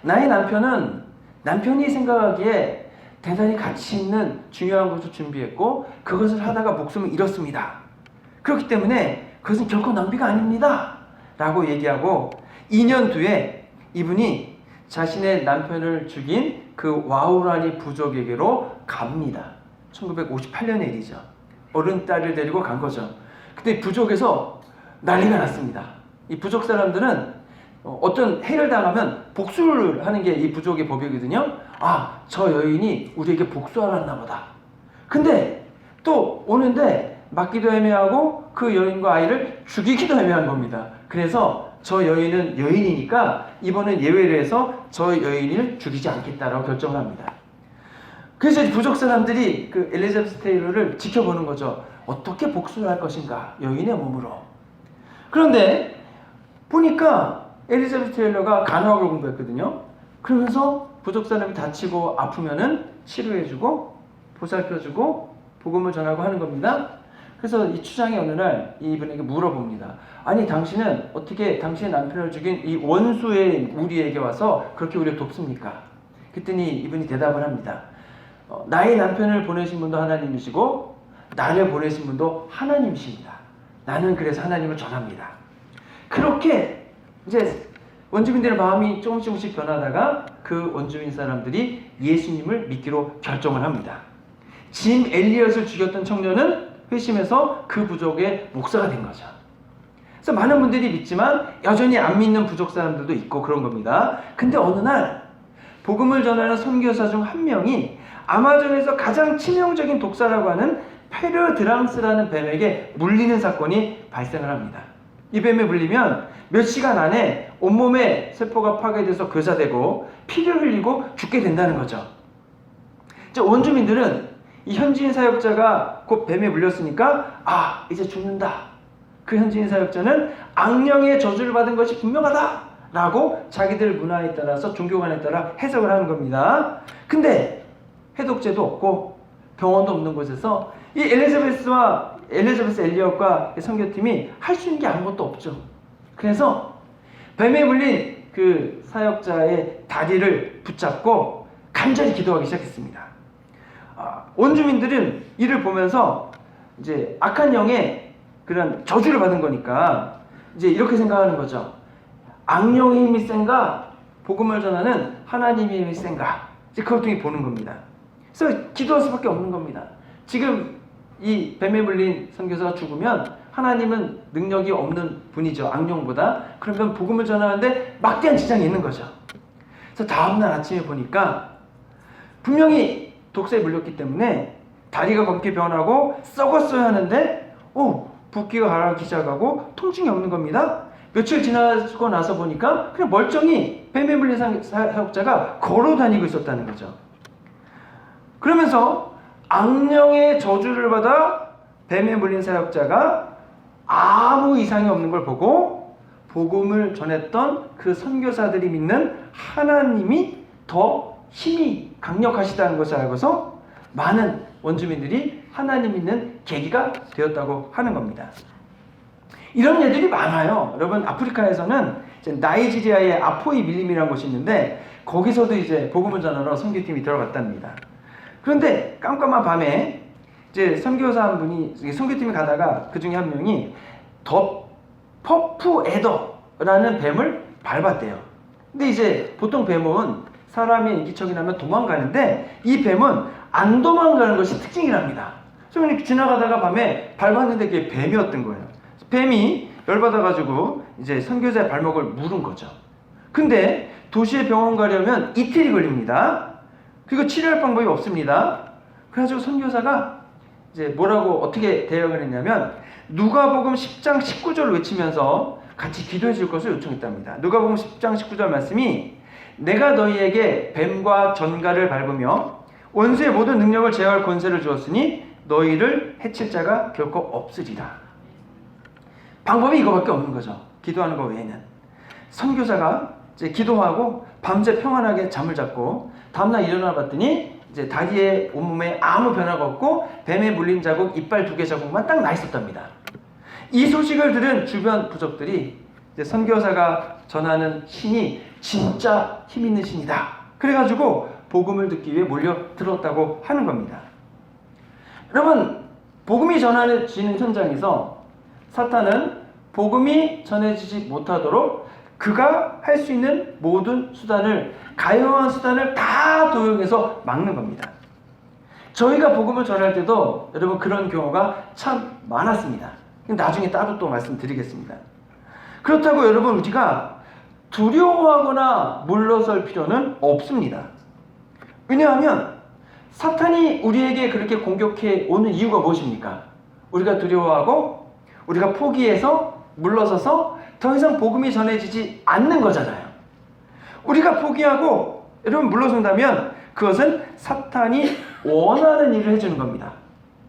Speaker 1: 나의 남편은 남편이 생각하기에 대단히 가치 있는 중요한 것을 준비했고 그것을 하다가 목숨을 잃었습니다. 그렇기 때문에 그것은 결코 낭비가 아닙니다. 라고 얘기하고 2년 뒤에 이분이 자신의 남편을 죽인 그 와우라니 부족에게로 갑니다. 1958년의 일이죠. 어른 딸을 데리고 간 거죠. 그때 부족에서 난리가 났습니다. 이 부족 사람들은 어떤 해를 당하면 복수를 하는 게 이 부족의 법이거든요. 아, 저 여인이 우리에게 복수하랬나 보다. 근데 또 오는데 맞기도 애매하고 그 여인과 아이를 죽이기도 애매한 겁니다. 그래서 저 여인은 여인이니까 이번엔 예외를 해서 저 여인을 죽이지 않겠다라고 결정을 합니다. 그래서 부족 사람들이 그 엘리자베스 테일러를 지켜보는 거죠. 어떻게 복수를 할 것인가, 여인의 몸으로. 그런데 보니까 엘리자베스 테일러가 간호학을 공부했거든요. 그러면서 부족 사람이 다치고 아프면은 치료해주고 보살펴주고 복음을 전하고 하는 겁니다. 그래서 이 추장이 어느 날 이분에게 물어봅니다. 아니, 당신은 어떻게 당신의 남편을 죽인 이 원수의 우리에게 와서 그렇게 우리를 돕습니까? 그랬더니 이분이 대답을 합니다. 나의 남편을 보내신 분도 하나님이시고 나를 보내신 분도 하나님이십니다. 나는 그래서 하나님을 전합니다. 그렇게 이제 원주민들의 마음이 조금씩 변하다가 그 원주민 사람들이 예수님을 믿기로 결정을 합니다. 짐 엘리엇을 죽였던 청년은 회심해서 그 부족의 목사가 된 거죠. 그래서 많은 분들이 믿지만 여전히 안 믿는 부족 사람들도 있고 그런 겁니다. 근데 어느 날 복음을 전하는 선교사 중 한 명이 아마존에서 가장 치명적인 독사라고 하는 페르드랑스라는 뱀에게 물리는 사건이 발생을 합니다. 이 뱀에 물리면 몇 시간 안에 온몸에 세포가 파괴돼서 교사되고 피를 흘리고 죽게 된다는 거죠. 이제 원주민들은 이 현지인 사역자가 곧 뱀에 물렸으니까 아, 이제 죽는다. 그 현지인 사역자는 악령의 저주를 받은 것이 분명하다 라고 자기들 문화에 따라서 종교관에 따라 해석을 하는 겁니다. 근데 해독제도 없고 병원도 없는 곳에서 이 엘리자베스 엘리엇과 선교팀이 할 수 있는 게 아무것도 없죠. 그래서 뱀에 물린 그 사역자의 다리를 붙잡고 간절히 기도하기 시작했습니다. 원주민들은 이를 보면서 이제 악한 영의 그런 저주를 받은 거니까 이제 이렇게 생각하는 거죠. 악령의 힘이 센가, 복음을 전하는 하나님의 힘이 센가, 이제 그걸 통해 보는 겁니다. 그래서 기도할 수밖에 없는 겁니다. 지금 이 뱀에 물린 선교사가 죽으면 하나님은 능력이 없는 분이죠. 악령보다. 그러면 복음을 전하는데 막대한 지장이 있는 거죠. 그래서 다음날 아침에 보니까 분명히 독사에 물렸기 때문에 다리가 검게 변하고 썩었어야 하는데 붓기가 가라앉기 시작하고 통증이 없는 겁니다. 며칠 지나고 나서 보니까 그냥 멀쩡히 뱀에 물린 사역자가 걸어 다니고 있었다는 거죠. 그러면서 악령의 저주를 받아 뱀에 물린 사역자가 아무 이상이 없는 걸 보고 복음을 전했던 그 선교사들이 믿는 하나님이 더 힘이 강력하시다는 것을 알고서 많은 원주민들이 하나님 믿는 계기가 되었다고 하는 겁니다. 이런 예들이 많아요. 여러분, 아프리카에서는 이제 나이지리아의 아포이 밀림이라는 곳이 있는데 거기서도 이제 복음을 전하러 선교팀이 들어갔답니다. 그런데 깜깜한 밤에 이제 선교사 한 분이 선교팀이 가다가 그 중에 한 명이 퍼프 에더라는 뱀을 밟았대요. 근데 이제 보통 뱀은 사람의 인기척이 나면 도망가는데 이 뱀은 안 도망가는 것이 특징이랍니다. 그래서 지나가다가 밤에 밟았는데 그게 뱀이었던 거예요. 뱀이 열받아가지고 이제 선교사의 발목을 물은 거죠. 근데 도시에 병원 가려면 이틀이 걸립니다. 그리고 치료할 방법이 없습니다. 그래가지고 선교사가 이제 뭐라고 어떻게 대응을 했냐면 누가복음 10장 19절을 외치면서 같이 기도해 줄 것을 요청했답니다. 누가복음 10장 19절 말씀이 내가 너희에게 뱀과 전갈을 밟으며 원수의 모든 능력을 제어할 권세를 주었으니 너희를 해칠 자가 결코 없으리라. 방법이 이거밖에 없는 거죠. 기도하는 것 외에는. 선교사가 이제 기도하고 밤새 평안하게 잠을 잤고 다음날 일어나 봤더니 이제 다리에 온몸에 아무 변화가 없고 뱀에 물린 자국, 이빨 2개 자국만 딱 나 있었답니다. 이 소식을 들은 주변 부족들이 이제 선교사가 전하는 신이 진짜 힘 있는 신이다. 그래가지고 복음을 듣기 위해 몰려들었다고 하는 겁니다. 여러분, 복음이 전해지는 현장에서 사탄은 복음이 전해지지 못하도록 그가 할 수 있는 모든 수단을, 가용한 수단을 다 도용해서 막는 겁니다. 저희가 복음을 전할 때도 여러분 그런 경우가 참 많았습니다. 나중에 따로 또 말씀드리겠습니다. 그렇다고 여러분 우리가 두려워하거나 물러설 필요는 없습니다. 왜냐하면 사탄이 우리에게 그렇게 공격해 오는 이유가 무엇입니까? 우리가 두려워하고 우리가 포기해서 물러서서 더 이상 복음이 전해지지 않는 거잖아요. 우리가 포기하고 여러분 물러선다면 그것은 사탄이 원하는 일을 해주는 겁니다.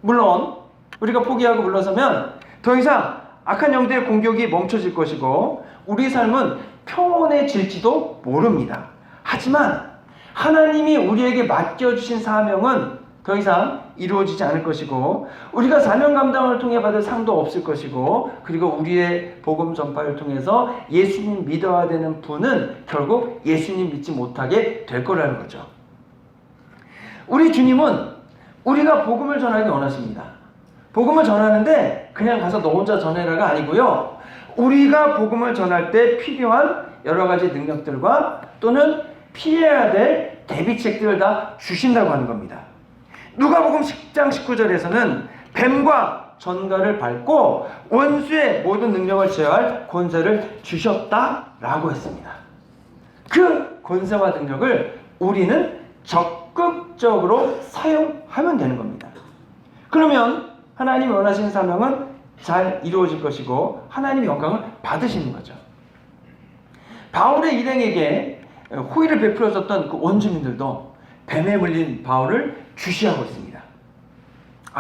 Speaker 1: 물론 우리가 포기하고 물러서면 더 이상 악한 영들의 공격이 멈춰질 것이고 우리 삶은 평온해질지도 모릅니다. 하지만 하나님이 우리에게 맡겨주신 사명은 더 이상 이루어지지 않을 것이고 우리가 사명 감당을 통해 받을 상도 없을 것이고 그리고 우리의 복음 전파를 통해서 예수님 믿어야 되는 분은 결국 예수님 믿지 못하게 될 거라는 거죠. 우리 주님은 우리가 복음을 전하기 원하십니다. 복음을 전하는데 그냥 가서 너 혼자 전해라가 아니고요. 우리가 복음을 전할 때 필요한 여러 가지 능력들과 또는 피해야 될 대비책들을 다 주신다고 하는 겁니다. 누가복음 10장 19절에서는 뱀과 전갈을 밟고 원수의 모든 능력을 제어할 권세를 주셨다라고 했습니다. 그 권세와 능력을 우리는 적극적으로 사용하면 되는 겁니다. 그러면 하나님이 원하시는 사명은 잘 이루어질 것이고 하나님의 영광을 받으시는 거죠. 바울의 일행에게 호의를 베풀어줬던 그 원주민들도 뱀에 물린 바울을 주시하고 있습니다.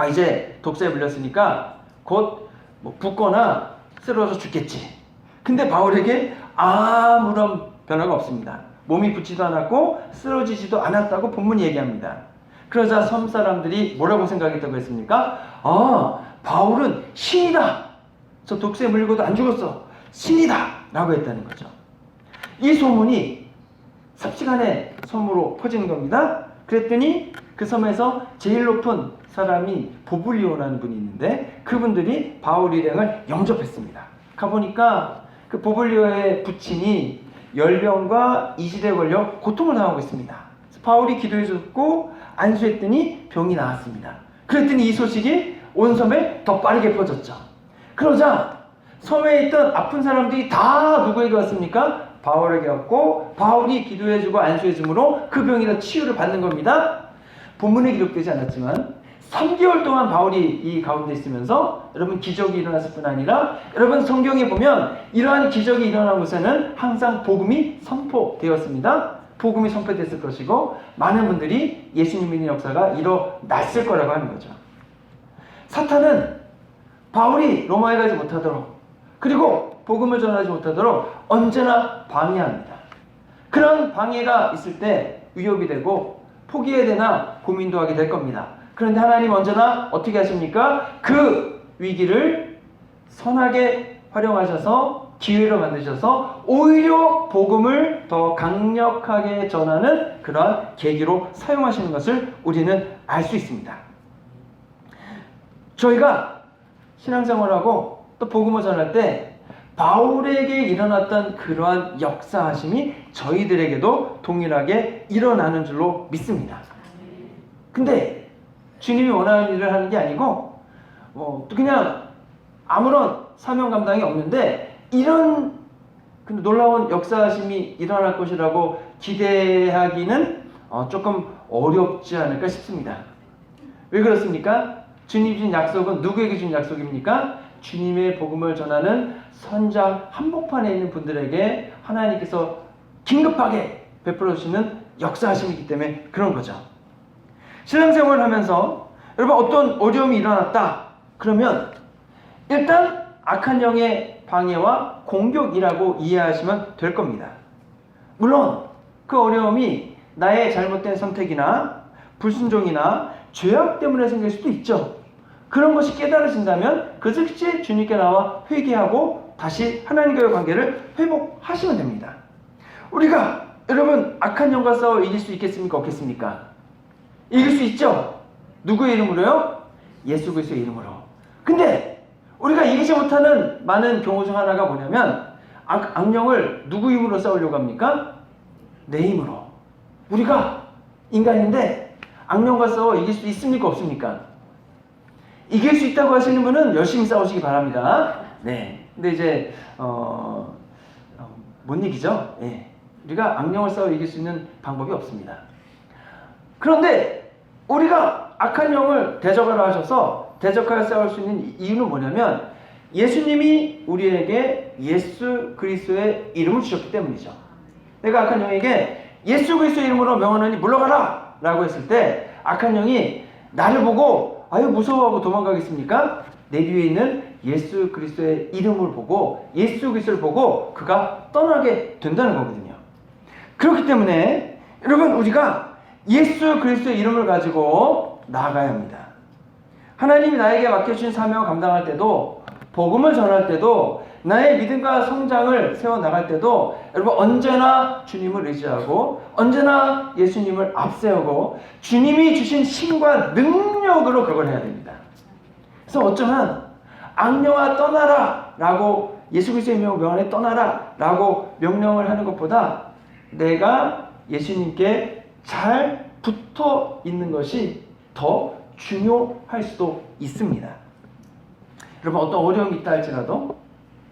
Speaker 1: 이제 독사에 물렸으니까 곧 붓거나 쓰러져 죽겠지. 근데 바울에게 아무런 변화가 없습니다. 몸이 붓지도 않았고 쓰러지지도 않았다고 본문이 얘기합니다. 그러자 섬 사람들이 뭐라고 생각했다고 했습니까? 바울은 신이다. 저 독사에 물리고도 안 죽었어. 신이다. 라고 했다는 거죠. 이 소문이 삽시간에 섬으로 퍼지는 겁니다. 그랬더니 그 섬에서 제일 높은 사람이 보블리오라는 분이 있는데 그분들이 바울 일행을 영접했습니다. 가보니까 그 보블리오의 부친이 열병과 이질에 걸려 고통을 당하고 있습니다. 바울이 기도해줬고 안수했더니 병이 나았습니다. 그랬더니 이 소식이 온 섬에 더 빠르게 퍼졌죠. 그러자 섬에 있던 아픈 사람들이 다 누구에게 왔습니까? 바울에게 왔고 바울이 기도해주고 안수해줌으로 그 병이 다 치유를 받는 겁니다. 본문에 기록되지 않았지만 3개월 동안 바울이 이 가운데 있으면서 여러분 기적이 일어났을 뿐 아니라 여러분 성경에 보면 이러한 기적이 일어난 곳에는 항상 복음이 선포되었습니다. 복음이 선포됐을 것이고 많은 분들이 예수님 믿는 역사가 일어났을 거라고 하는 거죠. 사탄은 바울이 로마에 가지 못하도록 그리고 복음을 전하지 못하도록 언제나 방해합니다. 그런 방해가 있을 때 위협이 되고 포기해야 되나 고민도 하게 될 겁니다. 그런데 하나님 언제나 어떻게 하십니까? 그 위기를 선하게 활용하셔서 기회로 만드셔서 오히려 복음을 더 강력하게 전하는 그러한 계기로 사용하시는 것을 우리는 알 수 있습니다. 저희가 신앙생활하고 또 복음을 전할 때 바울에게 일어났던 그러한 역사하심이 저희들에게도 동일하게 일어나는 줄로 믿습니다. 근데 주님이 원하는 일을 하는 게 아니고 또 그냥 아무런 사명 감당이 없는데 이런 놀라운 역사하심이 일어날 것이라고 기대하기는 조금 어렵지 않을까 싶습니다. 왜 그렇습니까? 주님 주신 약속은 누구에게 주신 약속입니까? 주님의 복음을 전하는 선장 한복판에 있는 분들에게 하나님께서 긴급하게 베풀어 주시는 역사하심이기 때문에 그런 거죠. 신앙생활을 하면서 여러분 어떤 어려움이 일어났다 그러면 일단 악한 영의 방해와 공격이라고 이해하시면 될 겁니다. 물론 그 어려움이 나의 잘못된 선택이나 불순종이나 죄악 때문에 생길 수도 있죠. 그런 것이 깨달으신다면 그 즉시 주님께 나와 회개하고 다시 하나님과의 관계를 회복하시면 됩니다. 우리가 여러분 악한 영과 싸워 이길 수 있겠습니까? 없겠습니까? 이길 수 있죠. 누구의 이름으로요? 예수 그리스도의 이름으로. 근데 우리가 이기지 못하는 많은 경우 중 하나가 뭐냐면 악령을 누구 힘으로 싸우려고 합니까? 내 힘으로. 우리가 인간인데 악령과 싸워 이길 수 있습니까? 없습니까? 이길 수 있다고 하시는 분은 열심히 싸우시기 바랍니다. 네. 근데 이제 못 이기죠. 예. 우리가 악령을 싸워 이길 수 있는 방법이 없습니다. 그런데 우리가 악한 영을 대적하라 하셔서 대적하여 싸울 수 있는 이유는 뭐냐면 예수님이 우리에게 예수 그리스도의 이름을 주셨기 때문이죠. 내가 악한 영에게 예수 그리스도의 이름으로 명하노니 물러가라 라고 했을 때 악한 영이 나를 보고 아유 무서워하고 도망가겠습니까? 내 뒤에 있는 예수 그리스도의 이름을 보고 예수 그리스도를 보고 그가 떠나게 된다는 거거든요. 그렇기 때문에 여러분 우리가 예수 그리스도의 이름을 가지고 나아가야 합니다. 하나님이 나에게 맡겨주신 사명을 감당할 때도 복음을 전할 때도 나의 믿음과 성장을 세워나갈 때도 여러분 언제나 주님을 의지하고 언제나 예수님을 앞세우고 주님이 주신 힘과 능력으로 그걸 해야 됩니다. 그래서 어쩌면 악령아 떠나라 라고 예수 그리스도의 명안에 떠나라 라고 명령을 하는 것보다 내가 예수님께 잘 붙어 있는 것이 더 중요할 수도 있습니다. 여러분 어떤 어려움이 있다 할지라도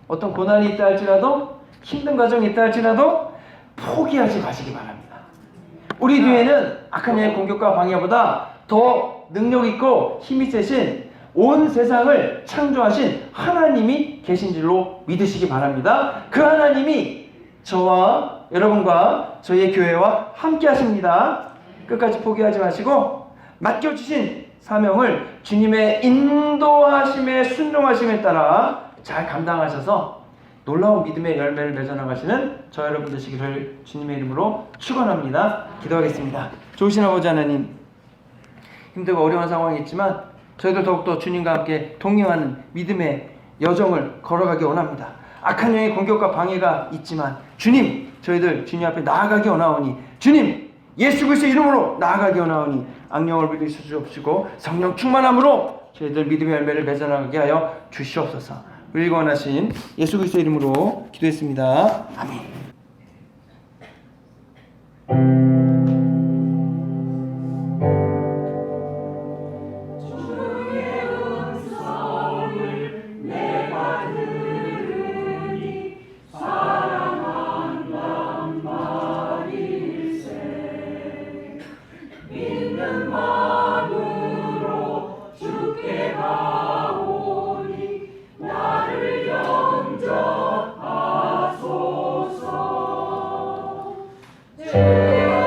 Speaker 1: 어떤 고난이 있다 할지라도 힘든 과정이 있다 할지라도 포기하지 마시기 바랍니다. 우리 뒤에는 악한 영의 공격과 방해보다 더 능력 있고 힘이 세신 온 세상을 창조하신 하나님이 계신 줄로 믿으시기 바랍니다. 그 하나님이 저와 여러분과 저희의 교회와 함께 하십니다. 끝까지 포기하지 마시고 맡겨주신 사명을 주님의 인도하심에 순종하심에 따라 잘 감당하셔서 놀라운 믿음의 열매를 맺어나가시는 저 여러분 되시기를 주님의 이름으로 축원합니다. 기도하겠습니다. 좋으신 아버지 하나님, 힘들고 어려운 상황이 있지만 저희들 더욱더 주님과 함께 동행하는 믿음의 여정을 걸어가기 원합니다. 악한 영의 공격과 방해가 있지만 주님, 저희들 주님 앞에 나아가기 원하오니 주님, 예수 그리스도의 이름으로 나아가기 원하오니 악령을 물리쳐 주옵시고 성령 충만함으로 저희들 믿음의 열매를 맺어나가게 하여 주시옵소서. 우리 원하신 예수 그리스도의 이름으로 기도했습니다. 아멘.
Speaker 2: 주여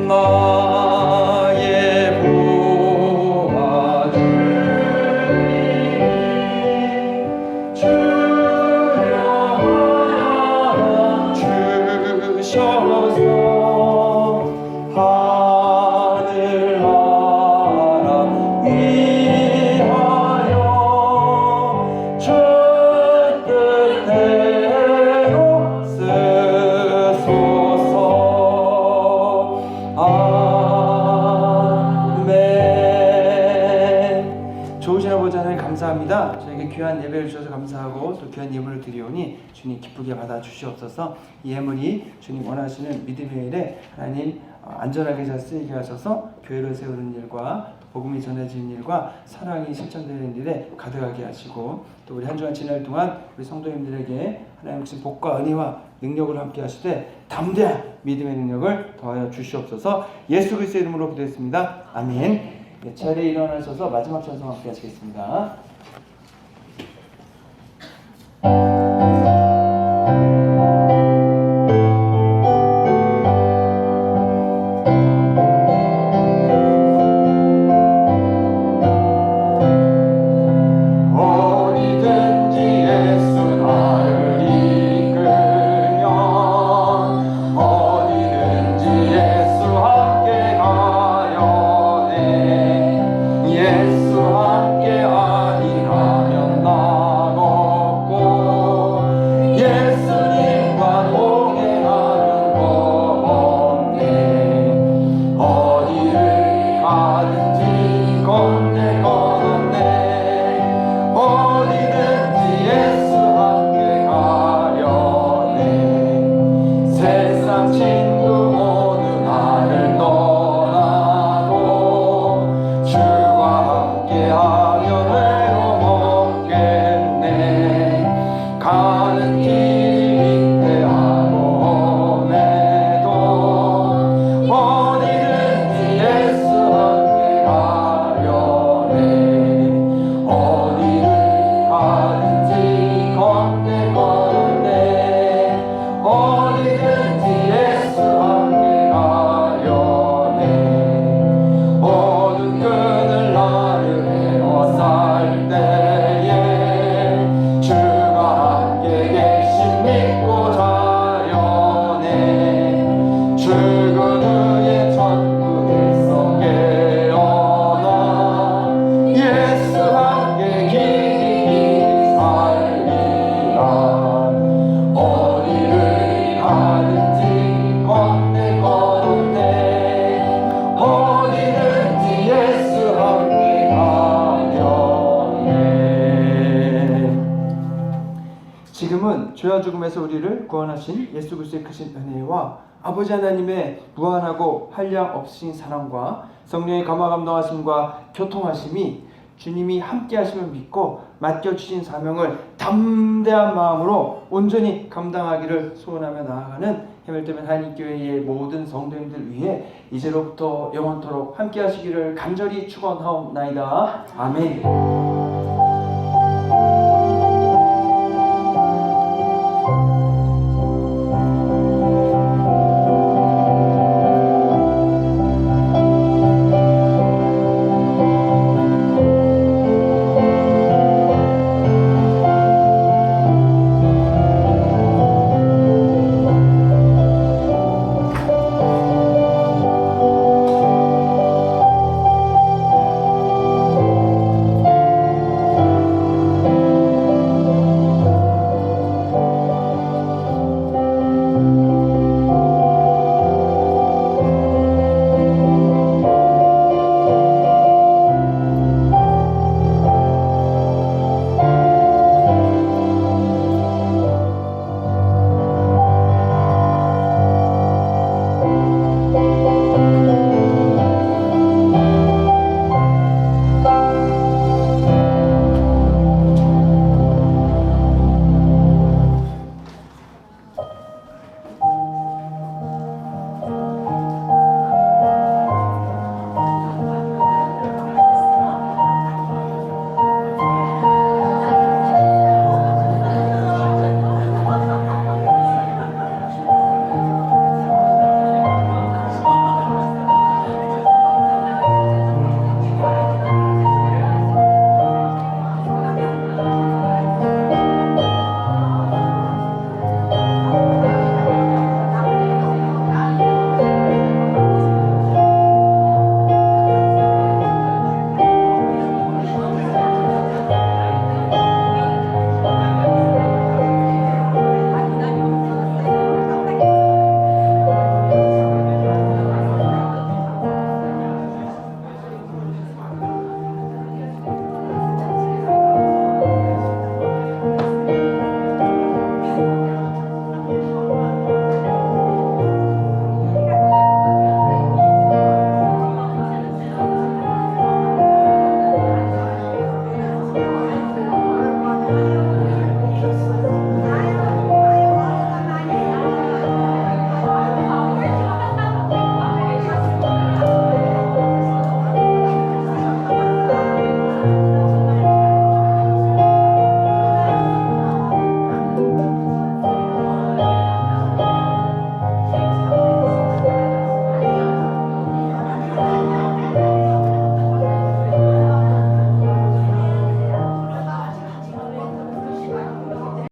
Speaker 3: 나의 보아주니 주여 주셔서 하늘 나라 위하여 주 뜻대로 쓰소서. 아멘.
Speaker 1: 좋으신 아버지 하나님 감사합니다. 저에게 귀한 예배를 주셔서 감사하고 또 귀한 예물을 드리오니 주님 기쁘게 받아 주시옵소서. 이 예물이 주님 원하시는 믿음의 일에 하나님 안전하게 잘 쓰이게 하셔서 교회를 세우는 일과 복음이 전해지는 일과 사랑이 실천되는 일에 가득하게 하시고 또 우리 한 주간 지날 동안 우리 성도님들에게 하나님 주신 복과 은혜와 능력을 함께 하시되 담대한 믿음의 능력을 더하여 주시옵소서. 예수 그리스도의 이름으로 기도했습니다. 아멘. 네, 자리에 일어나셔서 마지막 찬송 함께 하시겠습니다.
Speaker 3: 어디든지 예수 나를 이끌면 어디든지 예수 함께 가려네. 예수 함께 아니라면 나 없고 예수님과 동행하는 법 없네. 어디를 가든지 건넬 것 없네. 어디든지 예수 함께 가려네. 세상 친구 모두 나를 떠나도 주와 함께 하면 외로웠겠네. 가는 길이 위태하고 험해도 어디든지 예수 함께 가려네. 어디를 가든지 건넬 것 없네. 어디든지 예수 함께 가려네. 어두운 그늘 나를 에워쌀 때에 주가 함께 계신 믿고 자려네. 출근 후에 천국을 썩게 깨어나 예수 함께 길이 살리라. 어디를 가든지 건넬 것 없네. 어디든지 예수 함께 가려네.
Speaker 1: 지금은 죄와 죽음에서 우리를 구원하신 예수 그리스도의 크신 은혜와 아버지 하나님의 무한하고 한량 없으신 사랑과 성령의 감화 감동하심과 교통하심이 주님이 함께 하심을 믿고 맡겨주신 사명을 담대한 마음으로 온전히 감당하기를 소원하며 나아가는 해밀되면 한인교회의 모든 성도님들 위해 이제로부터 영원토록 함께 하시기를 간절히 축원하옵나이다. 아멘.